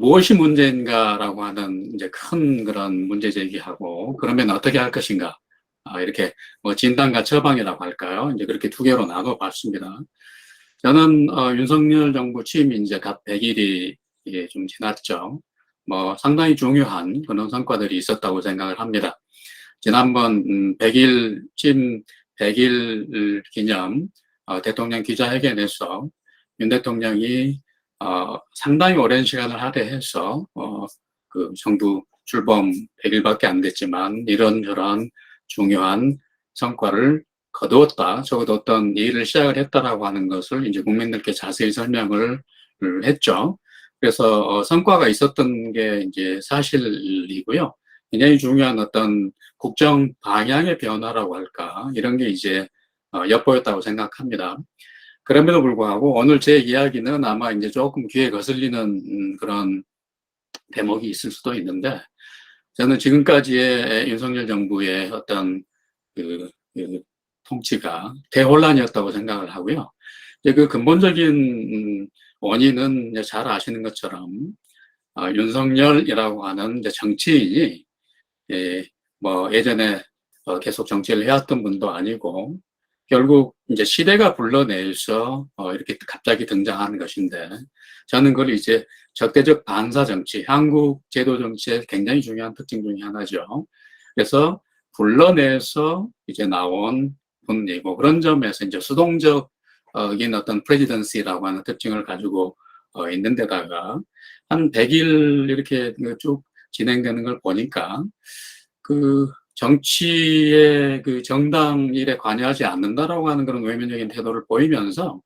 무엇이 문제인가라고 하는 이제 큰 그런 문제 제기하고, 그러면 어떻게 할 것인가? 이렇게 뭐 진단과 처방이라고 할까요? 이제 그렇게 두 개로 나눠 봤습니다. 저는 윤석열 정부 취임이 이제 갓 100일이 좀 지났죠. 뭐 상당히 중요한 그런 성과들이 있었다고 생각을 합니다. 지난번 100일 취임 100일 기념 대통령 기자회견에서 윤 대통령이 상당히 오랜 시간을 할애해서 그 정부 출범 100일밖에 안 됐지만 이런저런 중요한 성과를 거두었다, 적어도 어떤 일을 시작을 했다라고 하는 것을 이제 국민들께 자세히 설명을 했죠. 그래서 성과가 있었던 게 이제 사실이고요. 굉장히 중요한 어떤 국정 방향의 변화라고 할까, 이런 게 이제 엿보였다고 생각합니다. 그럼에도 불구하고 오늘 제 이야기는 아마 이제 조금 귀에 거슬리는 그런 대목이 있을 수도 있는데, 저는 지금까지의 윤석열 정부의 어떤 그 통치가 대혼란이었다고 생각을 하고요. 이제 그 근본적인 원인은 이제 잘 아시는 것처럼 윤석열이라고 하는 이제 정치인이 뭐 예전에 계속 정치를 해왔던 분도 아니고, 결국 이제 시대가 불러내서 이렇게 갑자기 등장하는 것인데, 저는 그걸 이제 적대적 반사 정치, 한국 제도 정치의 굉장히 중요한 특징 중에 하나죠. 그래서 불러내서 이제 나온 분이고, 그런 점에서 이제 수동적인 어떤 프레지던시라고 하는 특징을 가지고 있는 데다가 한 100일 이렇게 쭉 진행되는 걸 보니까 그 정치의 그 정당 일에 관여하지 않는다라고 하는 그런 외면적인 태도를 보이면서,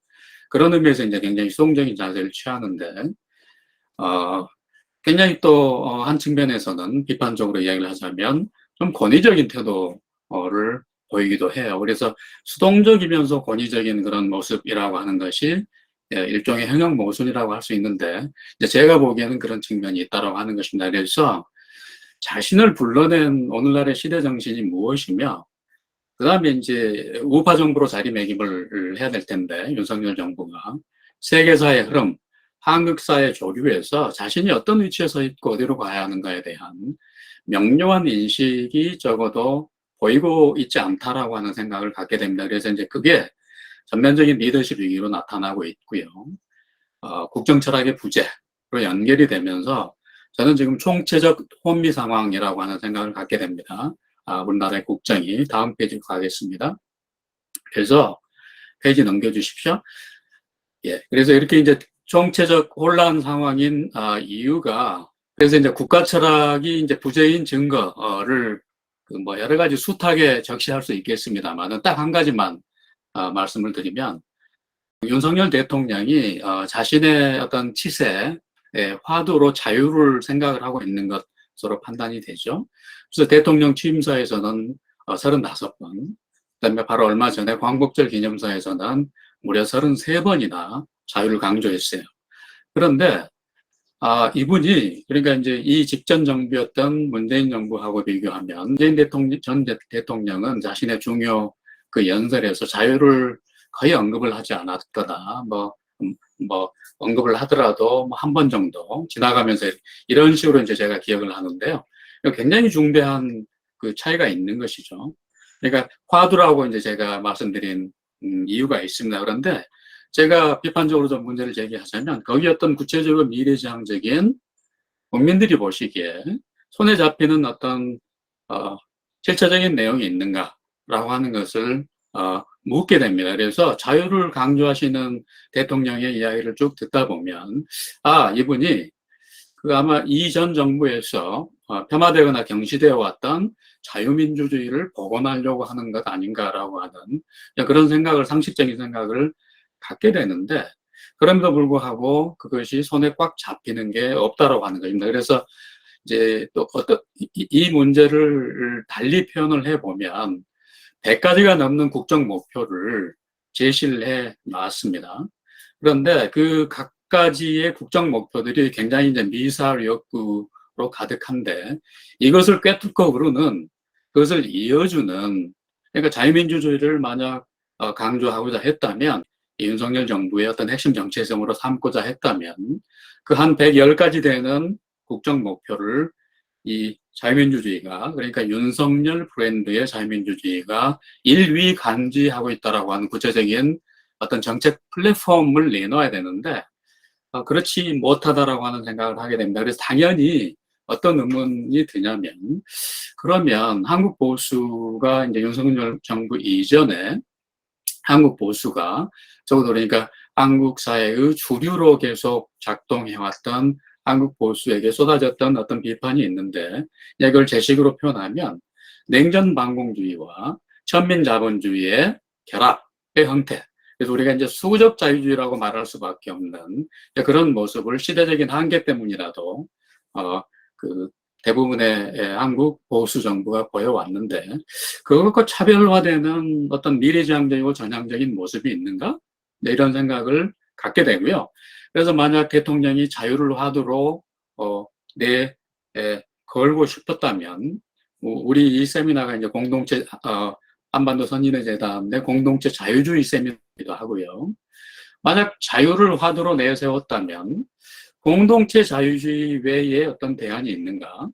그런 의미에서 이제 굉장히 수동적인 자세를 취하는데, 굉장히 또 한 측면에서는 비판적으로 이야기를 하자면 좀 권위적인 태도를 보이기도 해요. 그래서 수동적이면서 권위적인 그런 모습이라고 하는 것이 일종의 형용 모순이라고 할 수 있는데, 이제 제가 보기에는 그런 측면이 있다고 하는 것입니다. 그래서 자신을 불러낸 오늘날의 시대 정신이 무엇이며, 그 다음에 이제 우파 정부로 자리매김을 해야 될 텐데, 윤석열 정부가 세계사의 흐름, 한국사의 조류에서 자신이 어떤 위치에 서 있고 어디로 가야 하는가에 대한 명료한 인식이 적어도 보이고 있지 않다라고 하는 생각을 갖게 됩니다. 그래서 이제 그게 전면적인 리더십 위기로 나타나고 있고요. 국정 철학의 부재로 연결이 되면서 저는 지금 총체적 혼미 상황이라고 하는 생각을 갖게 됩니다. 우리나라의 국정이. 다음 페이지로 가겠습니다. 그래서 페이지 넘겨주십시오. 예, 그래서 이렇게 이제 총체적 혼란 상황인 이유가, 그래서 이제 국가 철학이 이제 부재인 증거를 그 뭐 여러 가지 숱하게 적시할 수 있겠습니다만은 딱 한 가지만 말씀을 드리면, 윤석열 대통령이 자신의 어떤 치세, 화두로 자유를 생각을 하고 있는 것으로 판단이 되죠. 그래서 대통령 취임사에서는 35번, 그다음에 바로 얼마 전에 광복절 기념사에서는 무려 33번이나 자유를 강조했어요. 그런데 이분이, 그러니까 이제 이 직전 정부였던 문재인 정부하고 비교하면, 문재인 전 대통령은 자신의 중요 그 연설에서 자유를 거의 언급을 하지 않았거나, 뭐 언급을 하더라도 뭐 한 번 정도 지나가면서 이런 식으로 이제 제가 기억을 하는데요. 굉장히 중대한 그 차이가 있는 것이죠. 그러니까 화두라고 이제 제가 말씀드린 이유가 있습니다. 그런데 제가 비판적으로 좀 문제를 제기하자면, 거기 어떤 구체적으로 미래지향적인 국민들이 보시기에 손에 잡히는 어떤 실체적인 내용이 있는가라고 하는 것을 묻게 됩니다. 그래서 자유를 강조하시는 대통령의 이야기를 쭉 듣다 보면, 이분이 그 아마 이전 정부에서 폄하되거나 경시되어 왔던 자유민주주의를 복원하려고 하는 것 아닌가라고 하는 그런 생각을, 상식적인 생각을 갖게 되는데, 그럼에도 불구하고 그것이 손에 꽉 잡히는 게 없다라고 하는 것입니다. 그래서 이제 또 이 문제를 달리 표현을 해보면 100가지가 넘는 국정 목표를 제시를 해 놨습니다. 그런데 그 각 가지의 국정 목표들이 굉장히 이제 미사일 욕구로 가득한데, 이것을 꿰뚫고 그러는, 그것을 이어주는, 그러니까 자유민주주의를 만약 강조하고자 했다면 이 윤석열 정부의 어떤 핵심 정체성으로 삼고자 했다면 그 한 110가지 되는 국정 목표를 이 자유민주주의가, 그러니까 윤석열 브랜드의 자유민주주의가 일위 간주하고 있다라고 하는 구체적인 어떤 정책 플랫폼을 내놓아야 되는데 그렇지 못하다라고 하는 생각을 하게 됩니다. 그래서 당연히 어떤 의문이 드냐면, 그러면 한국 보수가 이제 윤석열 정부 이전에 한국 보수가 적어도 그러니까 한국 사회의 주류로 계속 작동해왔던 한국 보수에게 쏟아졌던 어떤 비판이 있는데, 이걸 제 식으로 표현하면 냉전반공주의와 천민자본주의의 결합의 형태. 그래서 우리가 이제 수구적 자유주의라고 말할 수밖에 없는 그런 모습을 시대적인 한계 때문이라도 그 대부분의 한국 보수 정부가 보여왔는데, 그것과 차별화되는 어떤 미래지향적이고 전향적인 모습이 있는가? 네, 이런 생각을 갖게 되고요. 그래서 만약 대통령이 자유를 화두로 내 걸고 싶었다면, 우리 이 세미나가 이제 공동체 한반도 선진의 재단의 공동체 자유주의 세미나이기도 하고요. 만약 자유를 화두로 내세웠다면 공동체 자유주의 외에 어떤 대안이 있는가?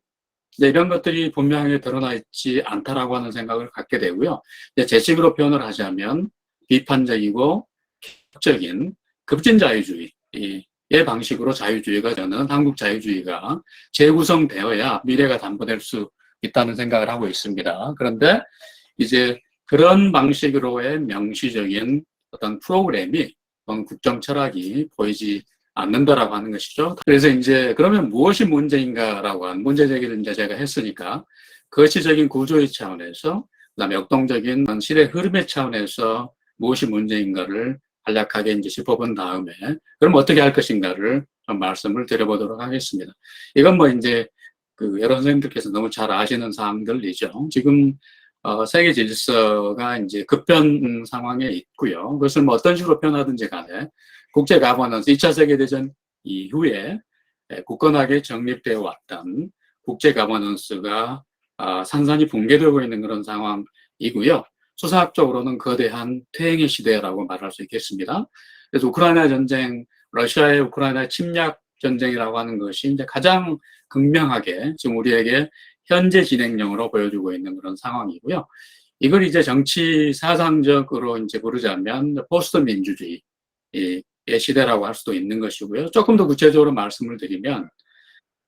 이런 것들이 분명하게 드러나 있지 않다라고 하는 생각을 갖게 되고요. 제 식으로 표현을 하자면 비판적이고 적인 급진 자유주의의 방식으로 자유주의가 저는 한국 자유주의가 재구성되어야 미래가 담보될 수 있다는 생각을 하고 있습니다. 그런데 이제 그런 방식으로의 명시적인 어떤 프로그램이 국정 철학이 보이지 않는다라고 하는 것이죠. 그래서 이제 그러면 무엇이 문제인가라고 하는 문제 제기를 이제 제가 했으니까 거시적인 구조의 차원에서, 그다음에 역동적인 시대 흐름의 차원에서 무엇이 문제인가를 간략하게 이제 짚어본 다음에 그럼 어떻게 할 것인가를 좀 말씀을 드려보도록 하겠습니다. 이건 뭐 이제 그 여러 선생님들께서 너무 잘 아시는 사항들이죠. 지금 세계 질서가 이제 급변 상황에 있고요. 그것을 뭐 어떤 식으로 표현하든지 간에 국제 가버넌스, 2차 세계대전 이후에 굳건하게 정립되어 왔던 국제 가버넌스가 산산이 붕괴되고 있는 그런 상황이고요. 수사학적으로는 거대한 퇴행의 시대라고 말할 수 있겠습니다. 그래서 우크라이나 전쟁, 러시아의 우크라이나 침략 전쟁이라고 하는 것이 이제 가장 극명하게 지금 우리에게 현재 진행형으로 보여주고 있는 그런 상황이고요. 이걸 이제 정치 사상적으로 이제 부르자면 포스트 민주주의의 시대라고 할 수도 있는 것이고요. 조금 더 구체적으로 말씀을 드리면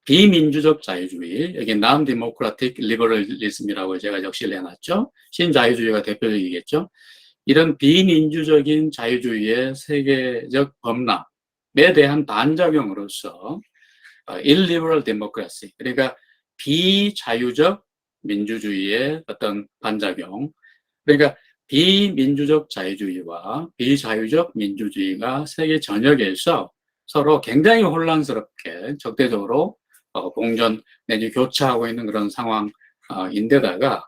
비민주적 자유주의, 여기 non-democratic liberalism이라고 제가 적시를 해놨죠. 신자유주의가 대표적이겠죠. 이런 비민주적인 자유주의의 세계적 범람에 대한 반작용으로서 illiberal democracy, 그러니까 비자유적 민주주의의 어떤 반작용, 그러니까 비민주적 자유주의와 비자유적 민주주의가 세계 전역에서 서로 굉장히 혼란스럽게 적대적으로 공존 내지 교차하고 있는 그런 상황인데다가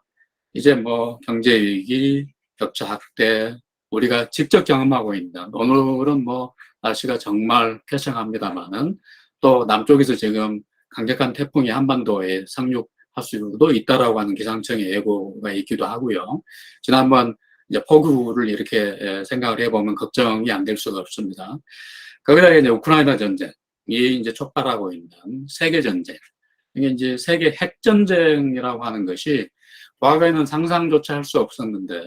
이제 뭐 경제위기, 격차 확대, 우리가 직접 경험하고 있는, 오늘은 뭐 날씨가 정말 쾌청합니다만은 또 남쪽에서 지금 강력한 태풍이 한반도에 상륙할 수도 있다라고 하는 기상청의 예고가 있기도 하고요. 지난번 이제 폭우를 이렇게 생각을 해보면 걱정이 안 될 수가 없습니다. 거기다가 이제 우크라이나 전쟁이 이제 촉발하고 있는 세계 전쟁, 이게 이제 세계 핵 전쟁이라고 하는 것이 과거에는 상상조차 할 수 없었는데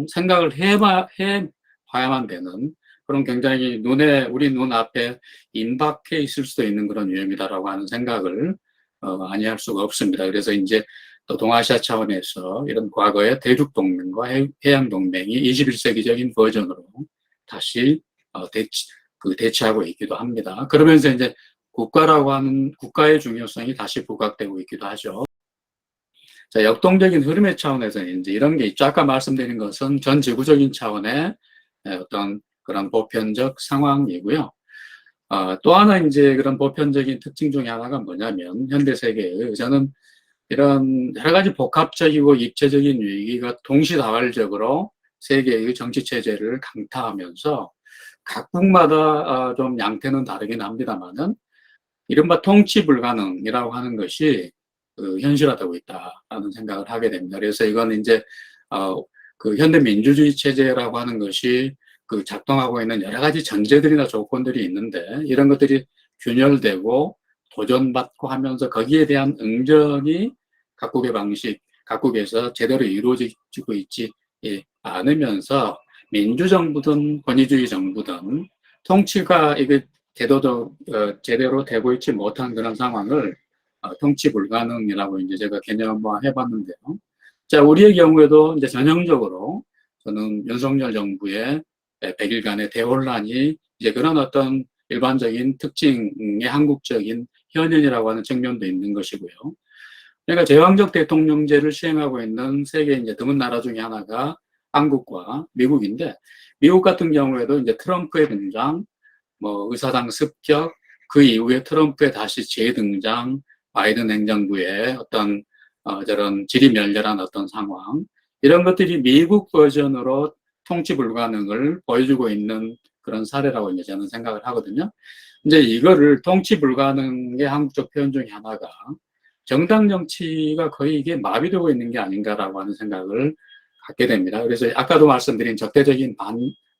생각을 해봐야만 되는 그런 굉장히 우리 눈앞에 임박해 있을 수도 있는 그런 위험이다라고 하는 생각을 아니할 수가 없습니다. 그래서 이제 또 동아시아 차원에서 이런 과거의 대륙동맹과 해양동맹이 21세기적인 버전으로 다시 대치하고 있기도 합니다. 그러면서 이제 국가라고 하는 국가의 중요성이 다시 부각되고 있기도 하죠. 자, 역동적인 흐름의 차원에서 이제 이런 게 있죠. 아까 말씀드린 것은 전 지구적인 차원의 어떤 그런 보편적 상황이고요. 또 하나 이제 그런 보편적인 특징 중에 하나가 뭐냐면 현대 세계의 저는 이런 여러 가지 복합적이고 입체적인 위기가 동시다발적으로 세계의 정치 체제를 강타하면서 각국마다 좀 양태는 다르긴 합니다만은 이른바 통치 불가능이라고 하는 것이 현실화되고 있다라는 생각을 하게 됩니다. 그래서 이건 이제 그 현대 민주주의 체제라고 하는 것이 그 작동하고 있는 여러 가지 전제들이나 조건들이 있는데 이런 것들이 균열되고 도전받고 하면서 거기에 대한 응전이 각국의 방식, 각국에서 제대로 이루어지고 있지 않으면서 민주정부든 권위주의 정부든 통치가 이게 제대로 되고 있지 못한 그런 상황을 통치 불가능이라고 이제 제가 개념화 해봤는데요. 자, 우리의 경우에도 이제 전형적으로 저는 윤석열 정부의 100일간의 대혼란이 이제 그런 어떤 일반적인 특징의 한국적인 현현이라고 하는 측면도 있는 것이고요. 그러니까 제왕적 대통령제를 시행하고 있는 세계 이제 드문 나라 중에 하나가 한국과 미국인데, 미국 같은 경우에도 이제 트럼프의 등장, 뭐 의사당 습격, 그 이후에 트럼프의 다시 재등장, 바이든 행정부의 어떤 저런 지리멸렬한 어떤 상황, 이런 것들이 미국 버전으로 통치 불가능을 보여주고 있는 그런 사례라고 이제 저는 생각을 하거든요. 이제 이거를 통치 불가능의 한국적 표현 중에 하나가 정당 정치가 거의 이게 마비되고 있는 게 아닌가라고 하는 생각을 갖게 됩니다. 그래서 아까도 말씀드린 적대적인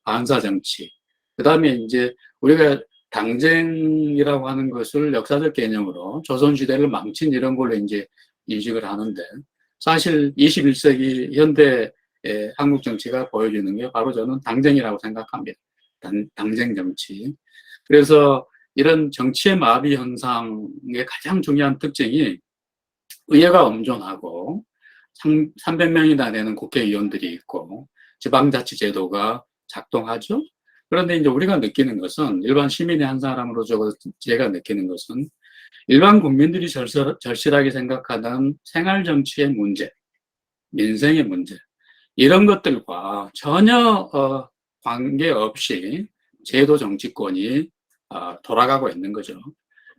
반사 정치, 그 다음에 이제 우리가 당쟁이라고 하는 것을 역사적 개념으로 조선시대를 망친 이런 걸로 이제 인식을 하는데, 사실 21세기 현대의 한국 정치가 보여주는 게 바로 저는 당쟁이라고 생각합니다. 당쟁 정치. 그래서 이런 정치의 마비 현상의 가장 중요한 특징이 의회가 엄존하고 300명이나 되는 국회의원들이 있고 지방자치제도가 작동하죠. 그런데 이제 우리가 느끼는 것은, 일반 시민의 한 사람으로 제가 느끼는 것은, 일반 국민들이 절실하게 생각하는 생활정치의 문제, 민생의 문제, 이런 것들과 전혀 관계없이 제도 정치권이 돌아가고 있는 거죠.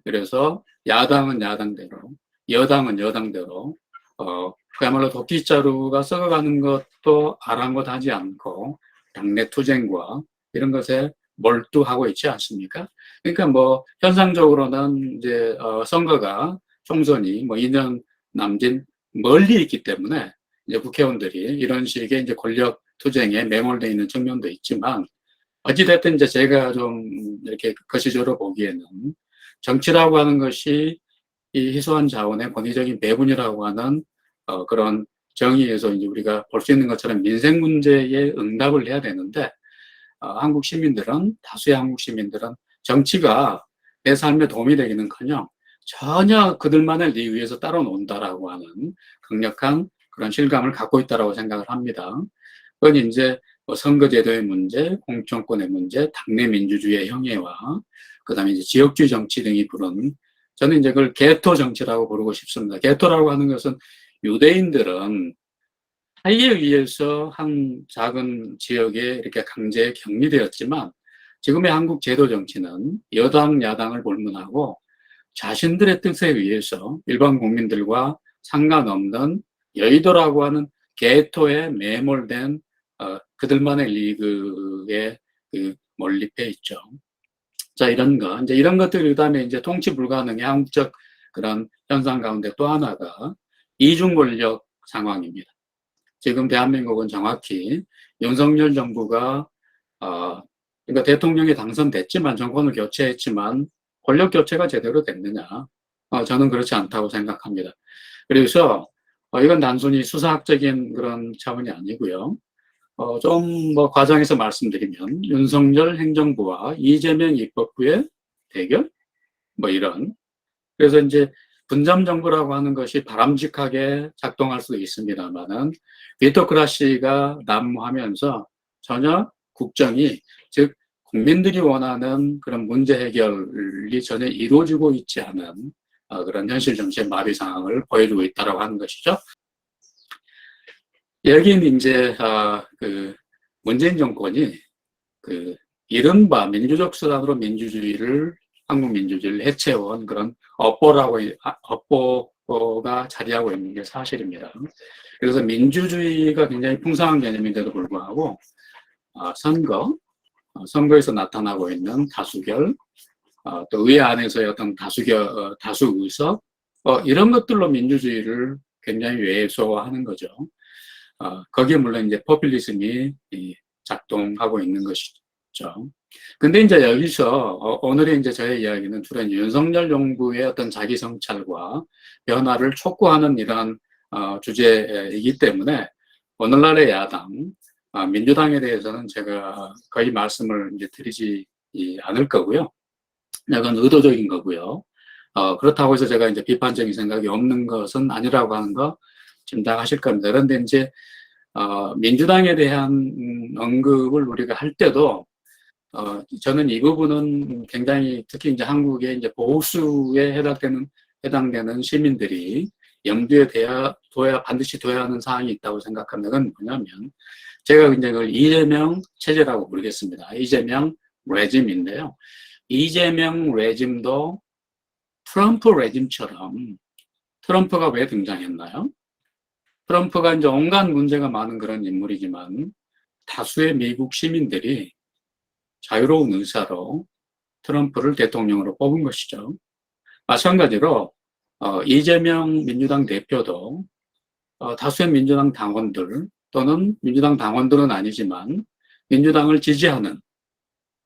그래서 야당은 야당대로, 여당은 여당대로 그야말로 도끼자루가 썩어가는 것도 아랑곳하지 않고 당내 투쟁과 이런 것에 몰두하고 있지 않습니까? 그러니까 뭐 현상적으로는 이제 선거가, 총선이 뭐 2년 남짓 멀리 있기 때문에 이제 국회의원들이 이런 식의 이제 권력 투쟁에 매몰되어 있는 측면도 있지만, 어찌됐든 이제 제가 좀 이렇게 거시적으로 보기에는 정치라고 하는 것이 이 희소한 자원의 권위적인 배분이라고 하는 그런 정의에서 이제 우리가 볼 수 있는 것처럼 민생 문제에 응답을 해야 되는데, 한국 시민들은, 다수의 한국 시민들은 정치가 내 삶에 도움이 되기는커녕 전혀 그들만을 네 위해서 따로 논다라고 하는 강력한 그런 실감을 갖고 있다라고 생각을 합니다. 그건 이제 뭐 선거제도의 문제, 공천권의 문제, 당내 민주주의의 형해와 그다음에 이제 지역주의 정치 등이 부른, 저는 이제 그걸 게토 정치라고 부르고 싶습니다. 게토라고 하는 것은 유대인들은 타이에 의해서 한 작은 지역에 이렇게 강제 격리되었지만, 지금의 한국 제도 정치는 여당, 야당을 불문하고 자신들의 뜻에 의해서 일반 국민들과 상관없는 여의도라고 하는 게토에 매몰된 그들만의 리그에 몰입해 있죠. 자, 이제 이런 것들, 그 다음에 이제 통치 불가능의 한국적 그런 현상 가운데 또 하나가 이중 권력 상황입니다. 지금 대한민국은 정확히 윤석열 정부가, 그러니까 대통령이 당선됐지만, 정권을 교체했지만, 권력 교체가 제대로 됐느냐? 저는 그렇지 않다고 생각합니다. 그래서, 이건 단순히 수사학적인 그런 차원이 아니고요. 좀 뭐 과장해서 말씀드리면, 윤석열 행정부와 이재명 입법부의 대결? 뭐 이런. 그래서 이제 분점 정부라고 하는 것이 바람직하게 작동할 수도 있습니다만은, 비토크라시가 난무하면서 전혀 국정이, 즉 국민들이 원하는 그런 문제 해결이 전혀 이루어지고 있지 않은 그런 현실 정치의 마비 상황을 보여주고 있다라고 하는 것이죠. 여기는 이제 그 문재인 정권이 그 이른바 민주적 수단으로 한국 민주주의를 해체해온 그런 업보가 자리하고 있는 게 사실입니다. 그래서 민주주의가 굉장히 풍성한 개념인데도 불구하고 선거에서 나타나고 있는 다수결, 또 의회 안에서의 어떤 다수 의석, 이런 것들로 민주주의를 굉장히 왜소화하는 거죠. 거기에 물론 이제 포퓰리즘이 작동하고 있는 것이죠. 근데 이제 여기서 오늘의 이제 저의 이야기는 주로 윤석열 정부의 어떤 자기 성찰과 변화를 촉구하는 이러한 주제이기 때문에 오늘날의 야당 민주당에 대해서는 제가 거의 말씀을 이제 드리지 않을 거고요. 약간 의도적인 거고요. 그렇다고 해서 제가 이제 비판적인 생각이 없는 것은 아니라고 하는 거 짐작하실 겁니다. 그런데 이제 민주당에 대한 언급을 우리가 할 때도 저는 이 부분은 굉장히 특히 이제 한국의 이제 보수에 해당되는 시민들이 염두에 반드시 둬야 하는 사항이 있다고 생각합니다. 그건 뭐냐면 제가 이제 그걸 이재명 체제라고 부르겠습니다. 이재명 레짐인데요. 이재명 레짐도 트럼프 레짐처럼 트럼프가 왜 등장했나요? 트럼프가 이제 온갖 문제가 많은 그런 인물이지만 다수의 미국 시민들이 자유로운 의사로 트럼프를 대통령으로 뽑은 것이죠. 마찬가지로 이재명 민주당 대표도 다수의 민주당 당원들 또는 민주당 당원들은 아니지만 민주당을 지지하는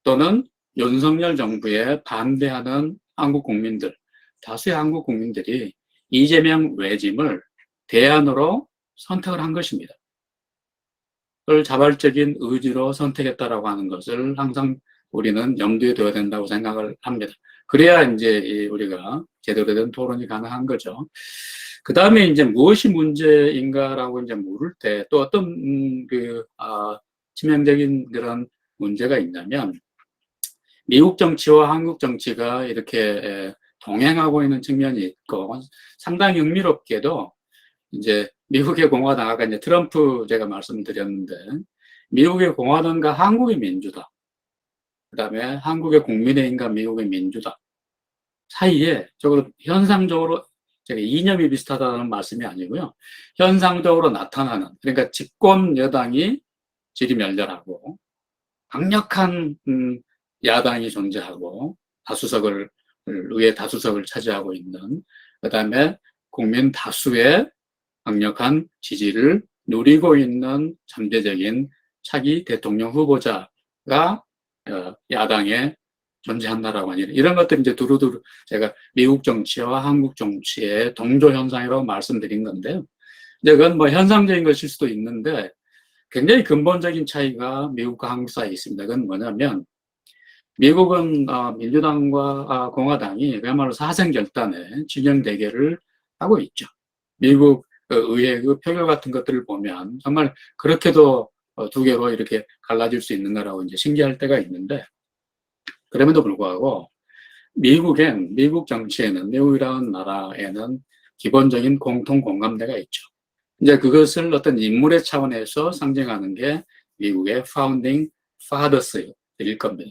또는 윤석열 정부에 반대하는 한국 국민들, 다수의 한국 국민들이 이재명 레짐을 대안으로 선택을 한 것입니다. 그걸 자발적인 의지로 선택했다라고 하는 것을 항상 우리는 염두에 둬야 된다고 생각을 합니다. 그래야 이제 우리가 제대로 된 토론이 가능한 거죠. 그 다음에 이제 무엇이 문제인가라고 이제 물을 때 또 어떤 치명적인 그런 문제가 있냐면 미국 정치와 한국 정치가 이렇게 동행하고 있는 측면이 있고 상당히 흥미롭게도 이제 미국의 공화당 아까 이제 트럼프 제가 말씀드렸는데 미국의 공화당과 한국의 민주당 그다음에 한국의 국민의힘과 미국의 민주당 사이에 적어도 현상적으로 제가 이념이 비슷하다는 말씀이 아니고요. 현상적으로 나타나는 그러니까 집권 여당이 지리멸렬하고 강력한 야당이 존재하고 의회 다수석을 차지하고 있는 그다음에 국민 다수의 강력한 지지를 누리고 있는 잠재적인 차기 대통령 후보자가 야당에 존재한다라고 하니 이런 것들이 이제 두루두루 제가 미국 정치와 한국 정치의 동조 현상이라고 말씀드린 건데요. 이제 그건 뭐 현상적인 것일 수도 있는데 굉장히 근본적인 차이가 미국과 한국 사이에 있습니다. 그건 뭐냐면 미국은 민주당과 공화당이 그야말로 사생결단의 진영 대결을 하고 있죠. 미국 의회 그 표결 같은 것들을 보면 정말 그렇게도 두 개로 이렇게 갈라질 수 있는가라고 이제 신기할 때가 있는데 그럼에도 불구하고 미국 정치에는 미국이라는 나라에는 기본적인 공통 공감대가 있죠. 이제 그것을 어떤 인물의 차원에서 상징하는 게 미국의 파운딩 파더스일 겁니다.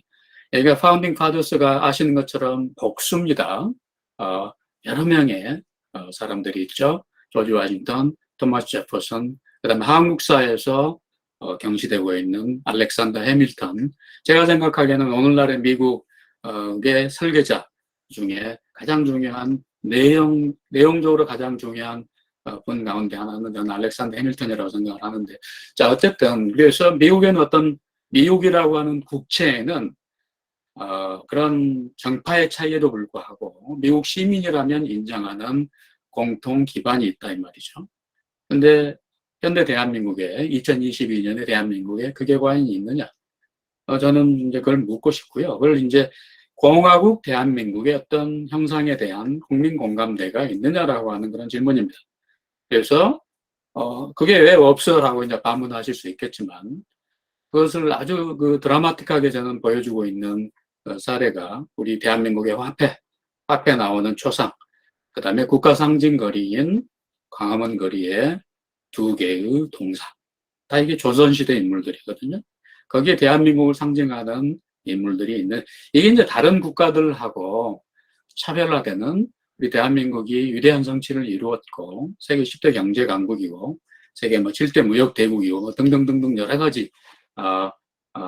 여기가 파운딩 파더스가 아시는 것처럼 복수입니다. 여러 명의 사람들이 있죠. 조지 워싱턴, 토마스 제퍼슨, 그다음에 한국사에서 경시되고 있는 알렉산더 해밀턴. 제가 생각하기에는 오늘날의 미국의 설계자 중에 가장 중요한 내용적으로 가장 중요한 분 가운데 하나는 저는 알렉산더 해밀턴이라고 생각을 하는데, 자 어쨌든 그래서 미국에는 어떤 미국이라고 하는 국채에는 그런 정파의 차이에도 불구하고 미국 시민이라면 인정하는 공통 기반이 있다 이 말이죠. 근데 현대 대한민국에 2022년의 대한민국에 그게 과연 있느냐? 저는 이제 그걸 묻고 싶고요. 그걸 이제 공화국 대한민국의 어떤 형상에 대한 국민 공감대가 있느냐라고 하는 그런 질문입니다. 그래서 그게 왜 없어라고 이제 반문하실 수 있겠지만 그것을 아주 그 드라마틱하게 저는 보여주고 있는 사례가 우리 대한민국의 화폐 나오는 초상, 그 다음에 국가 상징 거리인 광화문 거리에 두 개의 동상. 다 이게 조선시대 인물들이거든요. 거기에 대한민국을 상징하는 인물들이 있는, 이게 이제 다른 국가들하고 차별화되는 우리 대한민국이 위대한 성취를 이루었고, 세계 10대 경제 강국이고, 세계 뭐 7대 무역 대국이고, 뭐 등등등등 여러 가지,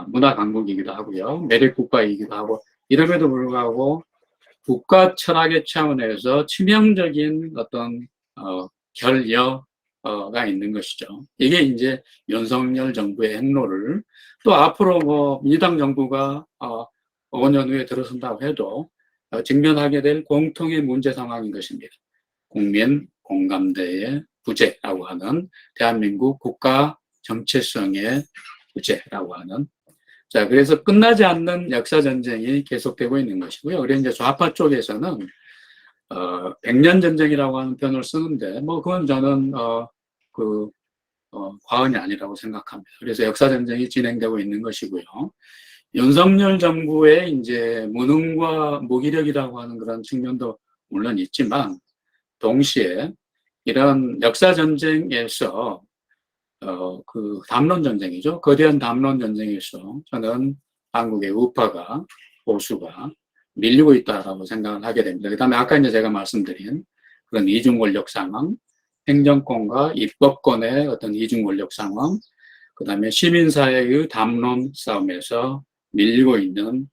문화 강국이기도 하고요. 매력 국가이기도 하고, 이럼에도 불구하고 국가 철학의 차원에서 치명적인 어떤, 결여, 가 있는 것이죠. 이게 이제 윤석열 정부의 행로를 또 앞으로 뭐 민주당 정부가 5년 후에 들어선다고 해도 직면하게 될 공통의 문제 상황인 것입니다. 국민 공감대의 부재라고 하는 대한민국 국가 정체성의 부재라고 하는 자, 그래서 끝나지 않는 역사 전쟁이 계속되고 있는 것이고요. 그래서 이제 좌파 쪽에서는 100년 전쟁이라고 하는 표현을 쓰는데 뭐 그건 저는 과언이 아니라고 생각합니다. 그래서 역사 전쟁이 진행되고 있는 것이고요. 윤석열 정부의 이제 무능과 무기력이라고 하는 그런 측면도 물론 있지만 동시에 이런 역사 전쟁에서 그 담론 전쟁이죠. 거대한 담론 전쟁에서 저는 한국의 우파가 보수가 밀리고 있다라고 생각을 하게 됩니다. 그다음에 아까 이제 제가 말씀드린 그런 이중 권력 상황, 행정권과 입법권의 어떤 이중 권력 상황, 그다음에 시민사회의 담론 싸움에서 밀리고 있는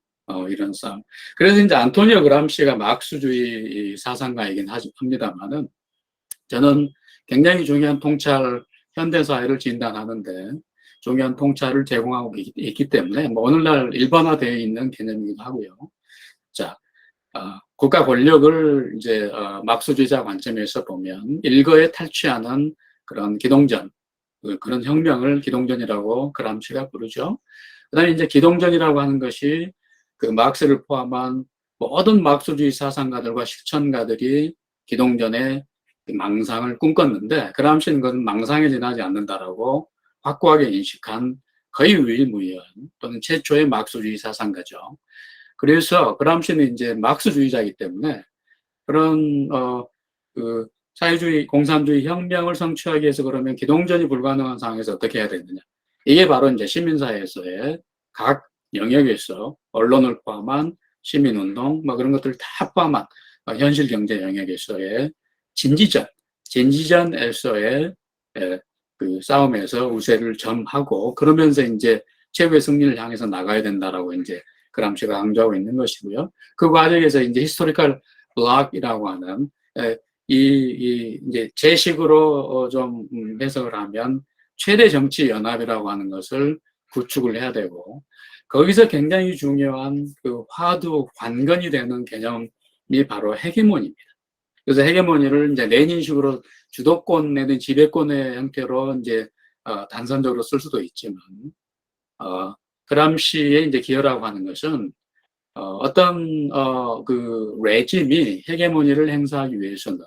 이런 싸움. 그래서 이제 안토니오 그람시가 마크스주의 사상가이긴 합니다만은 저는 굉장히 중요한 통찰 현대사회를 진단하는데 중요한 통찰을 제공하고 있기 때문에 뭐 오늘날 일반화되어 있는 개념이기도 하고요. 자, 국가 권력을 이제 막수주의자 관점에서 보면 일거에 탈취하는 그런 기동전, 그런 혁명을 기동전이라고 그람시가 부르죠. 그다음에 이제 기동전이라고 하는 것이 그 막스를 포함한 모든 막수주의 사상가들과 실천가들이 기동전의 망상을 꿈꿨는데 그람시는 그건 망상에 지나지 않는다라고 확고하게 인식한 거의 유일무이한 또는 최초의 막스주의 사상가죠. 그래서 그람시는 이제 막스주의자이기 때문에 그런 그 사회주의 공산주의 혁명을 성취하기 위해서 그러면 기동전이 불가능한 상황에서 어떻게 해야 되느냐. 이게 바로 이제 시민사회에서의 각 영역에서 언론을 포함한 시민운동 뭐 그런 것들을 다 포함한 현실 경제 영역에서의 진지전에서의 그 싸움에서 우세를 점하고 그러면서 이제 최고의 승리를 향해서 나가야 된다라고 이제 그람시가 강조하고 있는 것이고요. 그 과정에서 이제 히스토리컬 블록이라고 하는 이제 제 식으로 좀 해석을 하면 최대 정치 연합이라고 하는 것을 구축을 해야 되고 거기서 굉장히 중요한 그 화두 관건이 되는 개념이 바로 헤게모니입니다. 그래서 헤게모니를 이제 레닌식으로 주도권 내는 지배권의 형태로 이제 단선적으로 쓸 수도 있지만 그람시의 이제 기여라고 하는 것은 어떤 그 레짐이 헤게모니를 행사하기 위해서는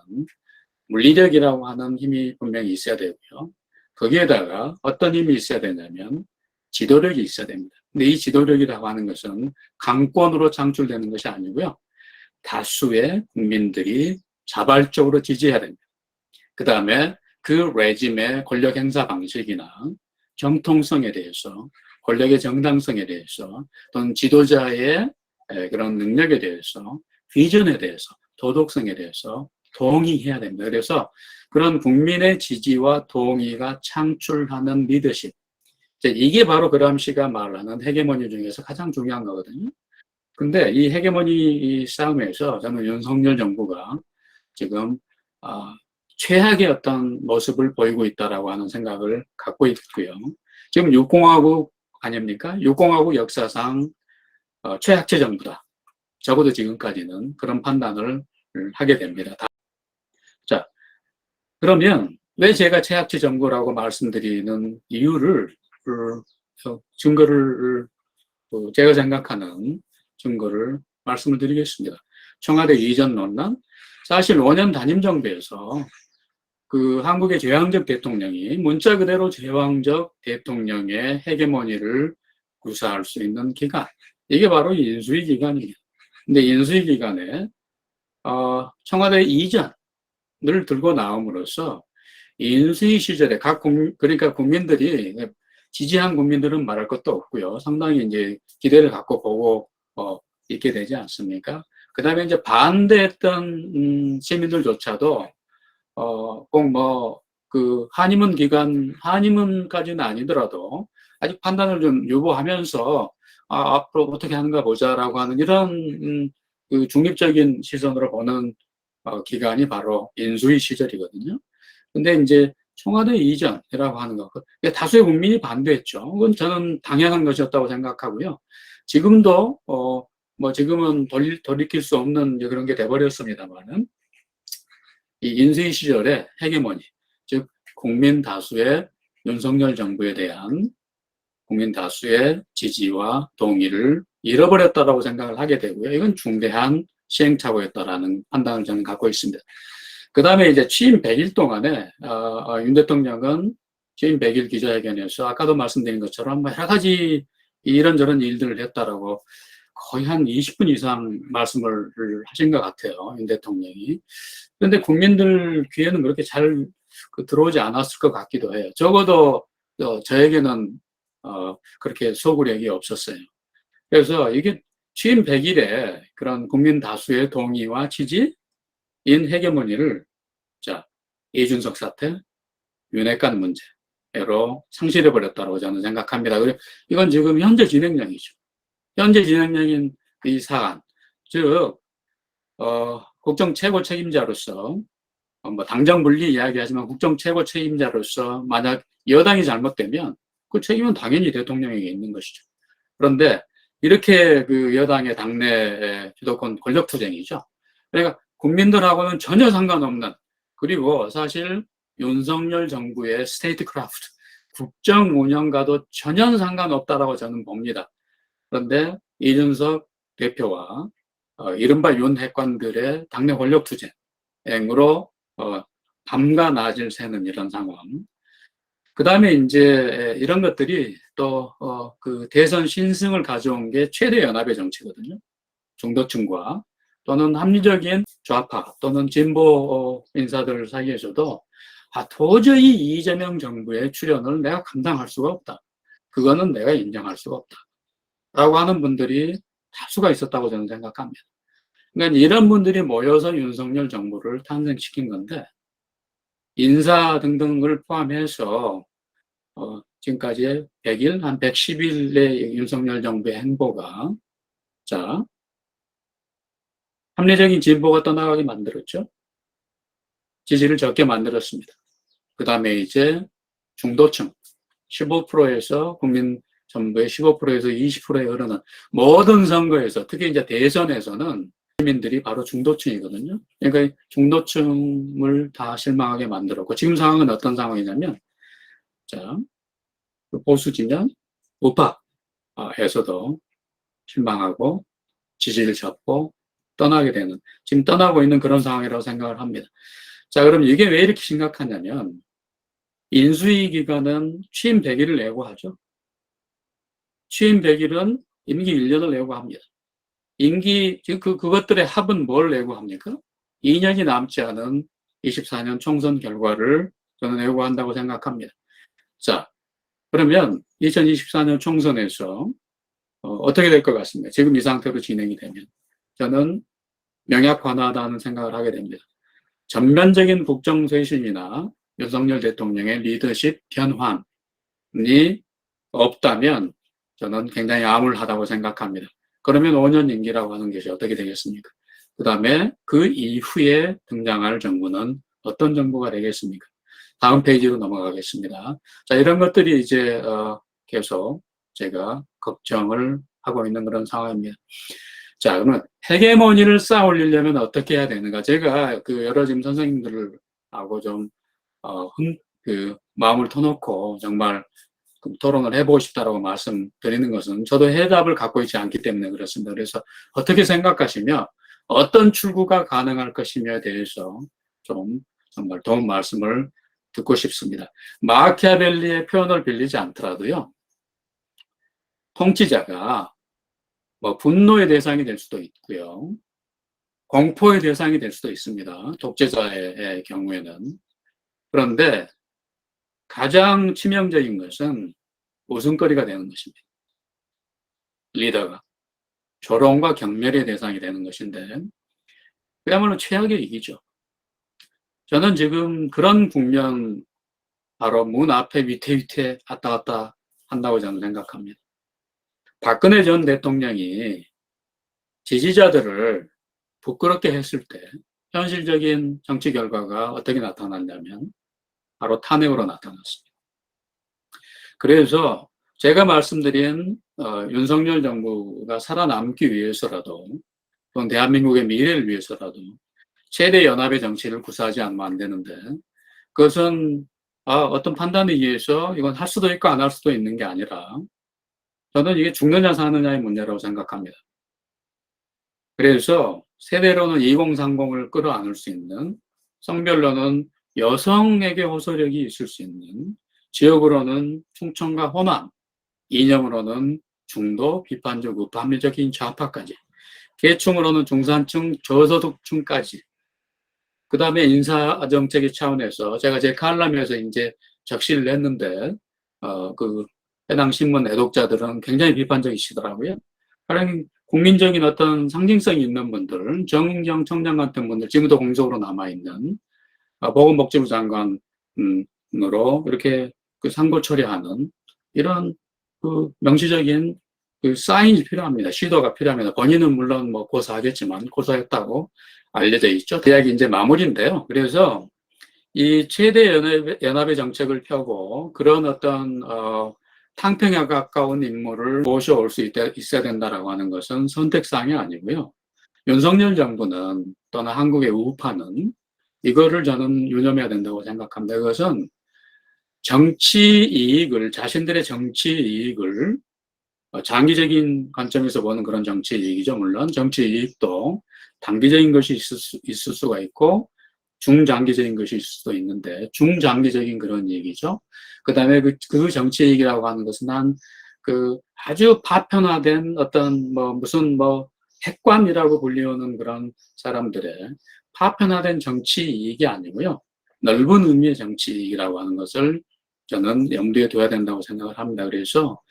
물리력이라고 하는 힘이 분명히 있어야 되고요. 거기에다가 어떤 힘이 있어야 되냐면 지도력이 있어야 됩니다. 근데 이 지도력이라고 하는 것은 강권으로 창출되는 것이 아니고요. 다수의 국민들이 자발적으로 지지해야 됩니다. 그 다음에 그 레짐의 권력 행사 방식이나 정통성에 대해서 권력의 정당성에 대해서 또는 지도자의 그런 능력에 대해서 비전에 대해서 도덕성에 대해서 동의해야 됩니다. 그래서 그런 국민의 지지와 동의가 창출하는 리더십 이게 바로 그람시가 말하는 헤게모니 중에서 가장 중요한 거거든요. 근데 이 헤게모니 싸움에서 저는 윤석열 정부가 지금 최악의 어떤 모습을 보이고 있다라고 하는 생각을 갖고 있고요. 지금 육공화국 아닙니까? 육공화국 역사상 최악체 정부다. 적어도 지금까지는 그런 판단을 하게 됩니다. 자, 그러면 왜 제가 최악체 정부라고 말씀드리는 이유를 증거를 제가 생각하는 증거를 말씀을 드리겠습니다. 청와대 이전 논란 사실 5년 단임 정부에서 그 한국의 제왕적 대통령이 문자 그대로 제왕적 대통령의 헤게모니를 구사할 수 있는 기간 이게 바로 인수위 기간입니다. 근데 인수위 기간에 청와대 이전을 들고 나옴으로써 인수위 시절에 그러니까 국민들이 지지한 국민들은 말할 것도 없고요. 상당히 이제 기대를 갖고 보고 있게 되지 않습니까? 그 다음에 이제 반대했던 시민들조차도 꼭 뭐 그 한의문까지는 아니더라도 아직 판단을 좀 유보하면서 앞으로 어떻게 하는가 보자라고 하는 이런 그 중립적인 시선으로 보는 기간이 바로 인수위 시절이거든요. 근데 이제 청와대 이전이라고 하는 것. 다수의 국민이 반대했죠. 그건 저는 당연한 것이었다고 생각하고요. 지금도, 뭐 지금은 돌이킬 수 없는 그런 게 돼버렸습니다만은, 이 인수위 시절에 헤게모니, 즉, 국민 다수의 윤석열 정부에 대한 국민 다수의 지지와 동의를 잃어버렸다라고 생각을 하게 되고요. 이건 중대한 시행착오였다라는 판단을 저는 갖고 있습니다. 그 다음에 이제 취임 100일 동안에, 윤 대통령은 취임 100일 기자회견에서 아까도 말씀드린 것처럼 뭐 여러 가지 이런저런 일들을 했다라고 거의 한 20분 이상 말씀을 하신 것 같아요. 윤 대통령이. 그런데 국민들 귀에는 그렇게 잘 들어오지 않았을 것 같기도 해요. 적어도 저에게는 그렇게 소구력이 없었어요. 그래서 이게 취임 100일에 그런 국민 다수의 동의와 지지인 헤게모니를 자, 이준석 사태, 윤핵관 문제로 상실해버렸다고 저는 생각합니다. 그리고 이건 지금 현재 진행형이죠. 현재 진행형인 이 사안, 즉 국정 최고 책임자로서 뭐 당정 분리 이야기하지만 국정 최고 책임자로서 만약 여당이 잘못되면 그 책임은 당연히 대통령에게 있는 것이죠. 그런데 이렇게 그 여당의 당내 주도권 권력투쟁이죠. 그러니까 국민들하고는 전혀 상관없는, 그리고 사실 윤석열 정부의 스테이트 크래프트, 국정 운영과도 전혀 상관없다라고 저는 봅니다. 그런데 이준석 대표와 이른바 윤핵관들의 당내 권력투쟁으로 밤과 낮을 새는 이런 상황. 그 다음에 이제 이런 것들이 또 그 대선 신승을 가져온 게 최대 연합의 정치거든요. 중도층과 또는 합리적인 좌파 또는 진보 인사들 사이에서도 도저히 이재명 정부의 출연을 내가 감당할 수가 없다. 그거는 내가 인정할 수가 없다. 라고 하는 분들이 다수가 있었다고 저는 생각합니다. 그러니까 이런 분들이 모여서 윤석열 정부를 탄생시킨 건데, 인사 등등을 포함해서 지금까지 100일, 한 110일의 윤석열 정부의 행보가, 자, 합리적인 진보가 떠나가게 만들었죠. 지지를 적게 만들었습니다. 그 다음에 이제 중도층, 15%에서 국민 전부의 15%에서 20%에 흐르는 모든 선거에서, 특히 이제 대선에서는 국민들이 바로 중도층이거든요. 그러니까 중도층을 다 실망하게 만들었고, 지금 상황은 어떤 상황이냐면, 자, 보수 진영, 우파에서도 실망하고 지지를 잡고 떠나게 되는, 지금 떠나고 있는 그런 상황이라고 생각을 합니다. 자, 그럼 이게 왜 이렇게 심각하냐면, 인수위 기간은 취임 100일을 예고하죠. 취임 100일은 임기 1년을 예고합니다. 임기, 그것들의 합은 뭘 예고합니까? 2년이 남지 않은 24년 총선 결과를 저는 예고한다고 생각합니다. 자, 그러면 2024년 총선에서 어떻게 될 것 같습니까? 지금 이 상태로 진행이 되면 저는 명약환화하다는 생각을 하게 됩니다. 전면적인 국정쇄신이나 윤석열 대통령의 리더십 변환이 없다면 저는 굉장히 암울하다고 생각합니다. 그러면 5년 임기라고 하는 것이 어떻게 되겠습니까? 그 다음에 그 이후에 등장할 정부는 어떤 정부가 되겠습니까? 다음 페이지로 넘어가겠습니다. 자, 이런 것들이 이제 계속 제가 걱정을 하고 있는 그런 상황입니다. 자, 그러면 헤게모니를 쌓아 올리려면 어떻게 해야 되는가? 제가 그 여러 지금 선생님들하고 좀 마음을 터놓고 정말 토론을 해보고 싶다라고 말씀드리는 것은 저도 해답을 갖고 있지 않기 때문에 그렇습니다. 그래서 어떻게 생각하시며 어떤 출구가 가능할 것이냐에 대해서 좀 정말 도움 말씀을 듣고 싶습니다. 마키아벨리의 표현을 빌리지 않더라도요, 통치자가 뭐 분노의 대상이 될 수도 있고요, 공포의 대상이 될 수도 있습니다. 독재자의 경우에는. 그런데 가장 치명적인 것은 웃음거리가 되는 것입니다. 리더가 조롱과 경멸의 대상이 되는 것인데 그야말로 최악의 위기죠. 저는 지금 그런 국면 바로 문 앞에 위태위태 왔다 갔다 한다고 저는 생각합니다. 박근혜 전 대통령이 지지자들을 부끄럽게 했을 때 현실적인 정치 결과가 어떻게 나타났냐면 바로 탄핵으로 나타났습니다. 그래서 제가 말씀드린 윤석열 정부가 살아남기 위해서라도 또는 대한민국의 미래를 위해서라도 최대 연합의 정치를 구사하지 않으면 안 되는데 그것은 어떤 판단에 의해서 이건 할 수도 있고 안 할 수도 있는 게 아니라 저는 이게 죽느냐 사느냐의 문제라고 생각합니다. 그래서 세대로는 2030을 끌어안을 수 있는, 성별로는 여성에게 호소력이 있을 수 있는, 지역으로는 충청과 호남, 이념으로는 중도, 비판적, 우파합리적인 좌파까지, 계층으로는 중산층, 저소득층까지, 그 다음에 인사정책의 차원에서 제가 제 칼럼에서 이제 적시를 했는데, 그 해당 신문 애독자들은 굉장히 비판적이시더라고요. 가령 국민적인 어떤 상징성이 있는 분들, 정은경 청장 같은 분들, 지금도 공적으로 남아있는 보건복지부 장관으로 이렇게 그 상고 처리하는 이런 그 명시적인 그 사인이 필요합니다. 시도가 필요합니다. 본인은 물론 뭐 고사하겠지만 고사했다고 알려져 있죠. 대학이 이제 마무리인데요. 그래서 이 최대 연합의 정책을 펴고 그런 어떤 탕평에 가까운 인물을 모셔올 수 있어야 된다라고 하는 것은 선택사항이 아니고요. 윤석열 정부는 또는 한국의 우파는 이거를 저는 유념해야 된다고 생각합니다. 그것은 자신들의 정치 이익을 장기적인 관점에서 보는 그런 정치 이익이죠. 물론 정치 이익도 단기적인 것이 있을 수가 있고 중장기적인 것이 있을 수도 있는데 중장기적인 그런 얘기죠. 그다음에 그 정치 이익이라고 하는 것은 그 아주 파편화된 어떤 무슨 핵관이라고 불리우는 그런 사람들의 파편화된 정치 이익이 아니고요. 넓은 의미의 정치 이익이라고 하는 것을 저는 염두에 둬야 된다고 생각을 합니다. 그래서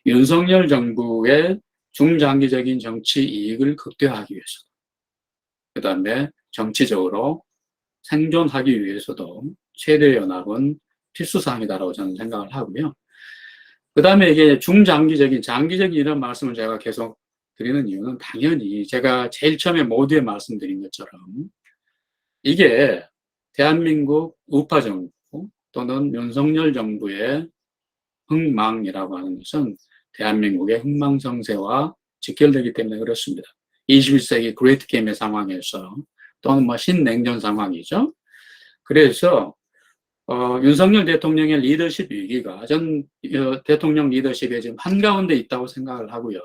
윤석열 정부의 중장기적인 정치 이익을 극대화하기 위해서, 그 다음에 정치적으로 생존하기 위해서도 최대 연합은 필수사항이다라고 저는 생각을 하고요. 그 다음에 이게 장기적인 이런 말씀을 제가 계속 드리는 이유는 당연히 제가 제일 처음에 모두에 말씀드린 것처럼 이게 대한민국 우파 정부 또는 윤석열 정부의 흥망이라고 하는 것은 대한민국의 흥망성쇠와 직결되기 때문에 그렇습니다. 21세기 그레이트 게임의 상황에서 또는 신냉전 상황이죠. 그래서 윤석열 대통령의 리더십 위기가 대통령 리더십에 지금 한가운데 있다고 생각을 하고요.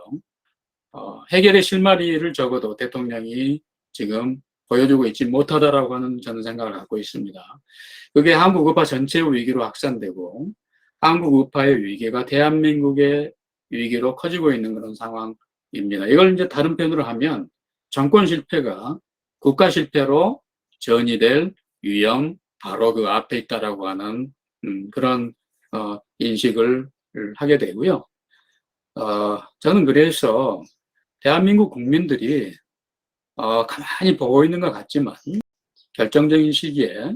해결의 실마리를 적어도 대통령이 지금 보여주고 있지 못하다라고 하는 저는 생각을 갖고 있습니다. 그게 한국 우파 전체의 위기로 확산되고 한국 우파의 위기가 대한민국의 위기로 커지고 있는 그런 상황입니다. 이걸 이제 다른 편으로 하면 정권 실패가 국가 실패로 전이될 위험 바로 그 앞에 있다라고 하는 그런 인식을 하게 되고요. 저는 그래서 대한민국 국민들이 가만히 보고 있는 것 같지만 결정적인 시기에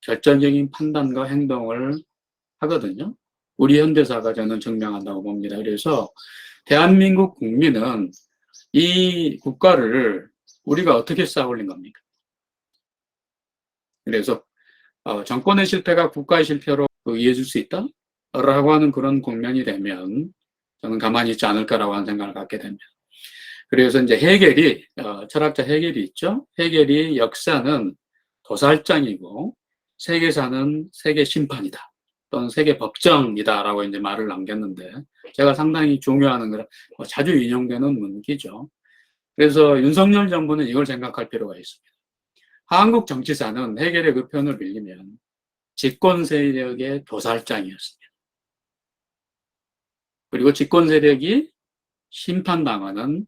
결정적인 판단과 행동을 하거든요. 우리 현대사가 저는 증명한다고 봅니다. 그래서 대한민국 국민은 이 국가를 우리가 어떻게 쌓아올린 겁니까? 그래서 정권의 실패가 국가의 실패로 이어질 수 있다? 라고 하는 그런 국면이 되면 저는 가만히 있지 않을까라고 하는 생각을 갖게 됩니다. 그래서 이제 철학자 해겔이 있죠. 해겔이 역사는 도살장이고 세계사는 세계 심판이다. 또는 세계 법정이다라고 이제 말을 남겼는데 제가 상당히 중요하는 거라 자주 인용되는 문기죠. 그래서 윤석열 정부는 이걸 생각할 필요가 있습니다. 한국 정치사는 해겔의 그 표현을 빌리면 집권 세력의 도살장이었습니다. 그리고 집권 세력이 심판당하는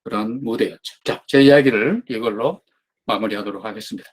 그런 무대였죠. 자, 제 이야기를 이걸로 마무리하도록 하겠습니다.